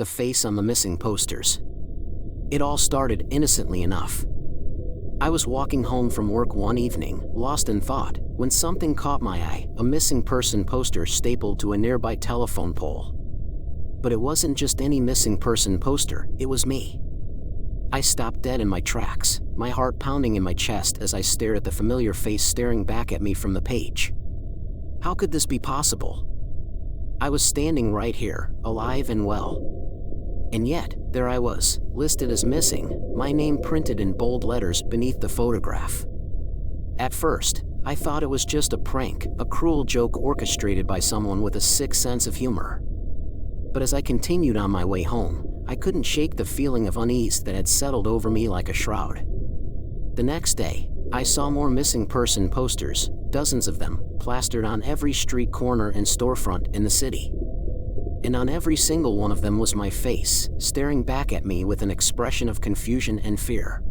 the face on the missing posters. It all started innocently enough. I was walking home from work one evening, lost in thought, when something caught my eye, a missing person poster stapled to a nearby telephone pole. But it wasn't just any missing person poster, it was me. I stopped dead in my tracks, my heart pounding in my chest as I stared at the familiar face staring back at me from the page. How could this be possible? I was standing right here, alive and well. And yet, there I was, listed as missing, my name printed in bold letters beneath the photograph. At first, I thought it was just a prank, a cruel joke orchestrated by someone with a sick sense of humor. But as I continued on my way home, I couldn't shake the feeling of unease that had settled over me like a shroud. The next day, I saw more missing person posters, dozens of them, plastered on every street corner and storefront in the city. And on every single one of them was my face, staring back at me with an expression of confusion and fear.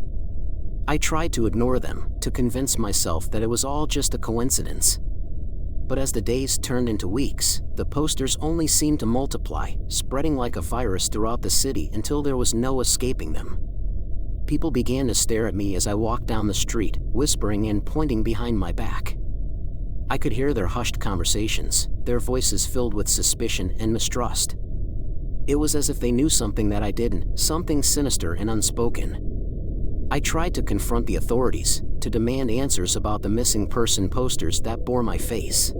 I tried to ignore them, to convince myself that it was all just a coincidence. But as the days turned into weeks, the posters only seemed to multiply, spreading like a virus throughout the city until there was no escaping them. People began to stare at me as I walked down the street, whispering and pointing behind my back. I could hear their hushed conversations, their voices filled with suspicion and mistrust. It was as if they knew something that I didn't, something sinister and unspoken. I tried to confront the authorities, to demand answers about the missing person posters that bore my face.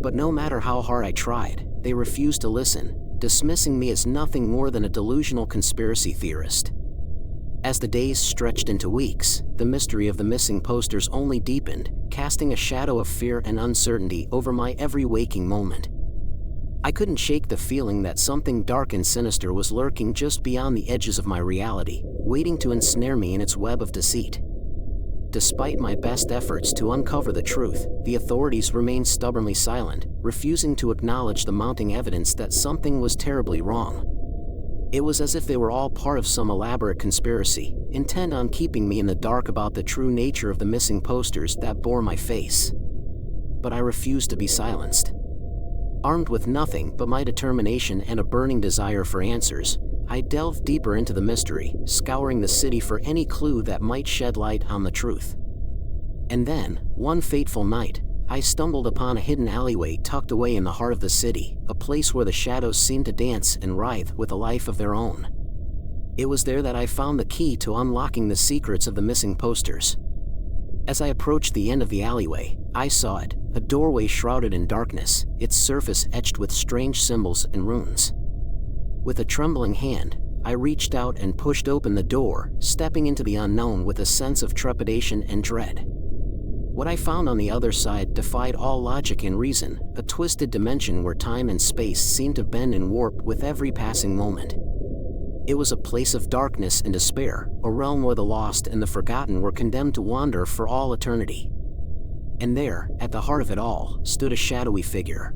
But no matter how hard I tried, they refused to listen, dismissing me as nothing more than a delusional conspiracy theorist. As the days stretched into weeks, the mystery of the missing posters only deepened, casting a shadow of fear and uncertainty over my every waking moment. I couldn't shake the feeling that something dark and sinister was lurking just beyond the edges of my reality, waiting to ensnare me in its web of deceit. Despite my best efforts to uncover the truth, the authorities remained stubbornly silent, refusing to acknowledge the mounting evidence that something was terribly wrong. It was as if they were all part of some elaborate conspiracy, intent on keeping me in the dark about the true nature of the missing posters that bore my face. But I refused to be silenced. Armed with nothing but my determination and a burning desire for answers, I delved deeper into the mystery, scouring the city for any clue that might shed light on the truth. And then, one fateful night, I stumbled upon a hidden alleyway tucked away in the heart of the city, a place where the shadows seemed to dance and writhe with a life of their own. It was there that I found the key to unlocking the secrets of the missing posters. As I approached the end of the alleyway, I saw it, a doorway shrouded in darkness, its surface etched with strange symbols and runes. With a trembling hand, I reached out and pushed open the door, stepping into the unknown with a sense of trepidation and dread. What I found on the other side defied all logic and reason, a twisted dimension where time and space seemed to bend and warp with every passing moment. It was a place of darkness and despair, a realm where the lost and the forgotten were condemned to wander for all eternity. And there, at the heart of it all, stood a shadowy figure.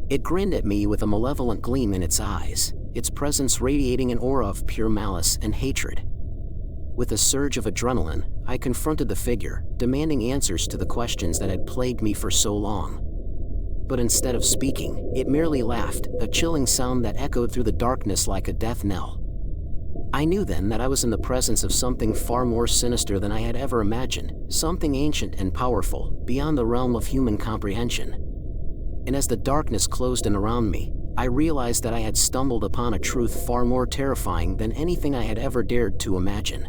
It grinned at me with a malevolent gleam in its eyes, its presence radiating an aura of pure malice and hatred. With a surge of adrenaline, I confronted the figure, demanding answers to the questions that had plagued me for so long. But instead of speaking, it merely laughed, a chilling sound that echoed through the darkness like a death knell. I knew then that I was in the presence of something far more sinister than I had ever imagined, something ancient and powerful, beyond the realm of human comprehension. And as the darkness closed in around me, I realized that I had stumbled upon a truth far more terrifying than anything I had ever dared to imagine.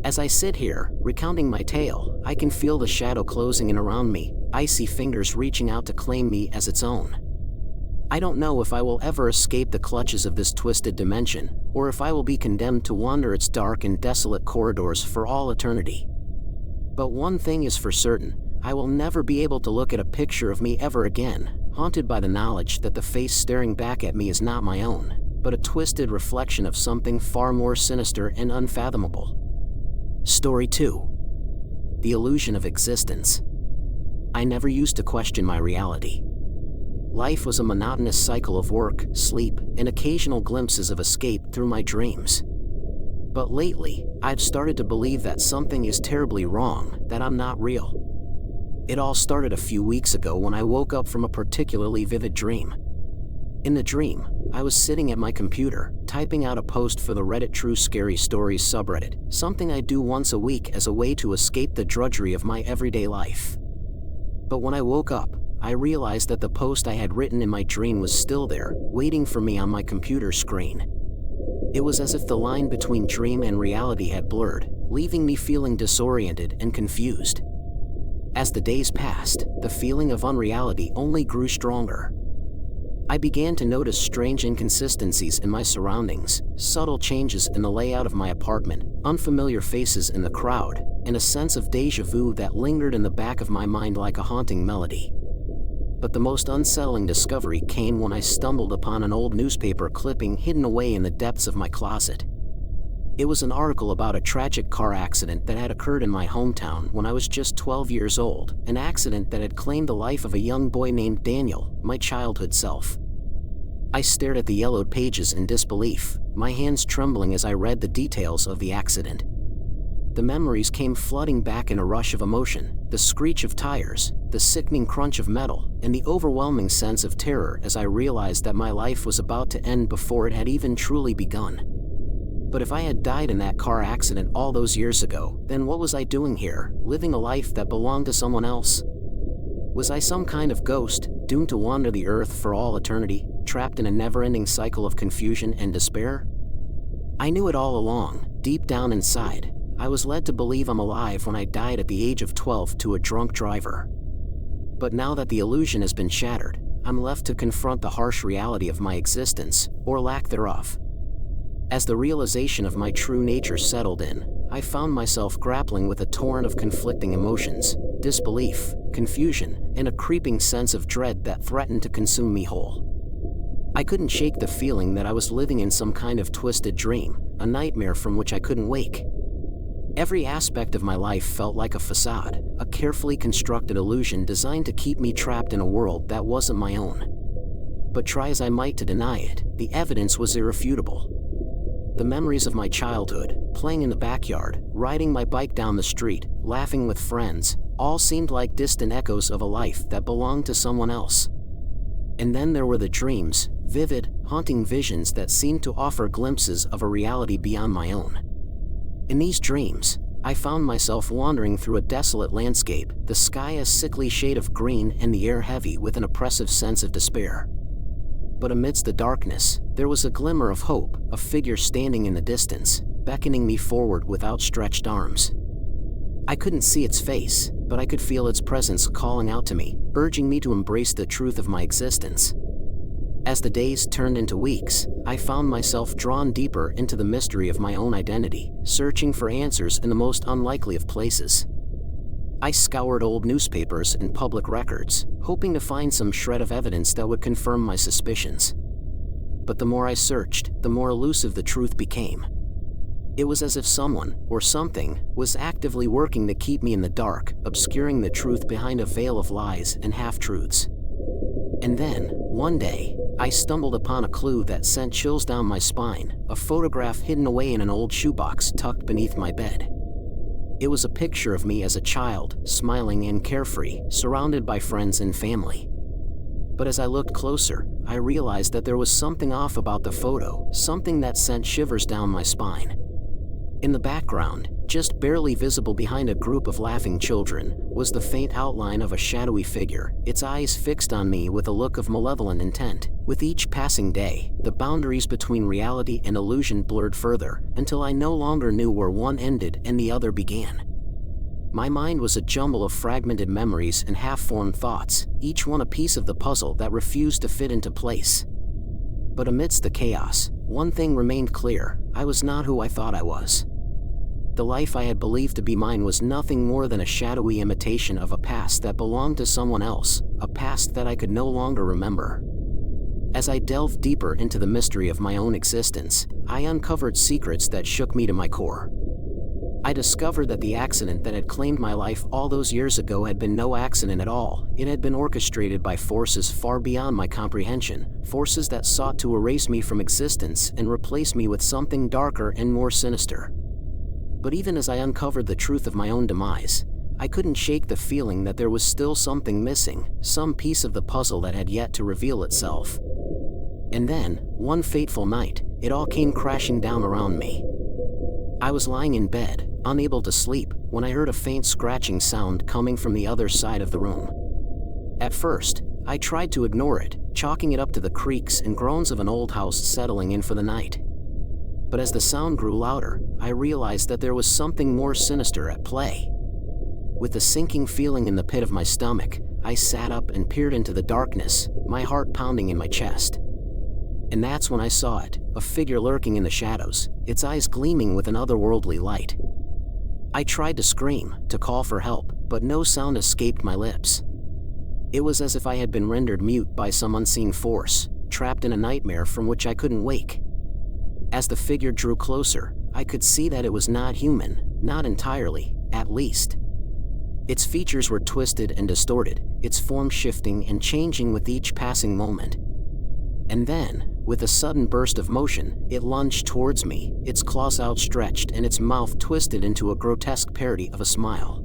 As I sit here, recounting my tale, I can feel the shadow closing in around me, icy fingers reaching out to claim me as its own. I don't know if I will ever escape the clutches of this twisted dimension, or if I will be condemned to wander its dark and desolate corridors for all eternity. But one thing is for certain, I will never be able to look at a picture of me ever again, haunted by the knowledge that the face staring back at me is not my own, but a twisted reflection of something far more sinister and unfathomable. Story 2. The Illusion of Existence. I never used to question my reality. Life was a monotonous cycle of work, sleep, and occasional glimpses of escape through my dreams. But lately, I've started to believe that something is terribly wrong, that I'm not real. It all started a few weeks ago when I woke up from a particularly vivid dream. In the dream, I was sitting at my computer, typing out a post for the Reddit True Scary Stories subreddit, something I do once a week as a way to escape the drudgery of my everyday life. But when I woke up, I realized that the post I had written in my dream was still there, waiting for me on my computer screen. It was as if the line between dream and reality had blurred, leaving me feeling disoriented and confused. As the days passed, the feeling of unreality only grew stronger. I began to notice strange inconsistencies in my surroundings, subtle changes in the layout of my apartment, unfamiliar faces in the crowd, and a sense of déjà vu that lingered in the back of my mind like a haunting melody. But the most unsettling discovery came when I stumbled upon an old newspaper clipping hidden away in the depths of my closet. It was an article about a tragic car accident that had occurred in my hometown when I was just 12 years old, an accident that had claimed the life of a young boy named Daniel, my childhood self. I stared at the yellowed pages in disbelief, my hands trembling as I read the details of the accident. The memories came flooding back in a rush of emotion, the screech of tires, the sickening crunch of metal, and the overwhelming sense of terror as I realized that my life was about to end before it had even truly begun. But if I had died in that car accident all those years ago, then what was I doing here, living a life that belonged to someone else? Was I some kind of ghost, doomed to wander the earth for all eternity, trapped in a never-ending cycle of confusion and despair? I knew it all along, deep down inside. I was led to believe I'm alive when I died at the age of 12 to a drunk driver. But now that the illusion has been shattered, I'm left to confront the harsh reality of my existence, or lack thereof. As the realization of my true nature settled in, I found myself grappling with a torrent of conflicting emotions, disbelief, confusion, and a creeping sense of dread that threatened to consume me whole. I couldn't shake the feeling that I was living in some kind of twisted dream, a nightmare from which I couldn't wake. Every aspect of my life felt like a facade, a carefully constructed illusion designed to keep me trapped in a world that wasn't my own. But try as I might to deny it, the evidence was irrefutable. The memories of my childhood, playing in the backyard, riding my bike down the street, laughing with friends, all seemed like distant echoes of a life that belonged to someone else. And then there were the dreams, vivid, haunting visions that seemed to offer glimpses of a reality beyond my own. In these dreams, I found myself wandering through a desolate landscape, the sky a sickly shade of green and the air heavy with an oppressive sense of despair. But amidst the darkness, there was a glimmer of hope, a figure standing in the distance, beckoning me forward with outstretched arms. I couldn't see its face, but I could feel its presence calling out to me, urging me to embrace the truth of my existence. As the days turned into weeks, I found myself drawn deeper into the mystery of my own identity, searching for answers in the most unlikely of places. I scoured old newspapers and public records, hoping to find some shred of evidence that would confirm my suspicions. But the more I searched, the more elusive the truth became. It was as if someone, or something, was actively working to keep me in the dark, obscuring the truth behind a veil of lies and half-truths. And then, one day, I stumbled upon a clue that sent chills down my spine, a photograph hidden away in an old shoebox tucked beneath my bed. It was a picture of me as a child, smiling and carefree, surrounded by friends and family. But as I looked closer, I realized that there was something off about the photo, something that sent shivers down my spine. In the background, just barely visible behind a group of laughing children, was the faint outline of a shadowy figure, its eyes fixed on me with a look of malevolent intent. With each passing day, the boundaries between reality and illusion blurred further, until I no longer knew where one ended and the other began. My mind was a jumble of fragmented memories and half-formed thoughts, each one a piece of the puzzle that refused to fit into place. But amidst the chaos, one thing remained clear: I was not who I thought I was. The life I had believed to be mine was nothing more than a shadowy imitation of a past that belonged to someone else, a past that I could no longer remember. As I delved deeper into the mystery of my own existence, I uncovered secrets that shook me to my core. I discovered that the accident that had claimed my life all those years ago had been no accident at all. It had been orchestrated by forces far beyond my comprehension, forces that sought to erase me from existence and replace me with something darker and more sinister. But even as I uncovered the truth of my own demise, I couldn't shake the feeling that there was still something missing, some piece of the puzzle that had yet to reveal itself. And then, one fateful night, it all came crashing down around me. I was lying in bed, unable to sleep, when I heard a faint scratching sound coming from the other side of the room. At first, I tried to ignore it, chalking it up to the creaks and groans of an old house settling in for the night. But as the sound grew louder, I realized that there was something more sinister at play. With a sinking feeling in the pit of my stomach, I sat up and peered into the darkness, my heart pounding in my chest. And that's when I saw it, a figure lurking in the shadows, its eyes gleaming with an otherworldly light. I tried to scream, to call for help, but no sound escaped my lips. It was as if I had been rendered mute by some unseen force, trapped in a nightmare from which I couldn't wake. As the figure drew closer, I could see that it was not human, not entirely, at least. Its features were twisted and distorted, its form shifting and changing with each passing moment. And then, with a sudden burst of motion, it lunged towards me, its claws outstretched and its mouth twisted into a grotesque parody of a smile.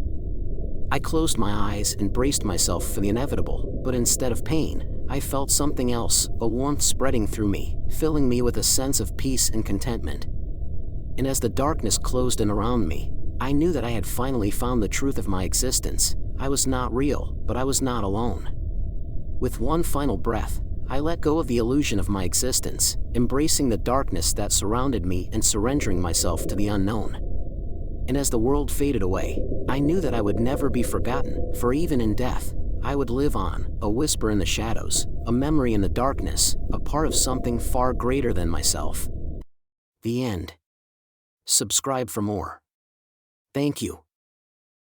I closed my eyes and braced myself for the inevitable, but instead of pain, I felt something else, a warmth spreading through me, filling me with a sense of peace and contentment. And as the darkness closed in around me, I knew that I had finally found the truth of my existence. I was not real, but I was not alone. With one final breath, I let go of the illusion of my existence, embracing the darkness that surrounded me and surrendering myself to the unknown. And as the world faded away, I knew that I would never be forgotten, for even in death, I would live on, a whisper in the shadows, a memory in the darkness, a part of something far greater than myself. The end. Subscribe for more. Thank you.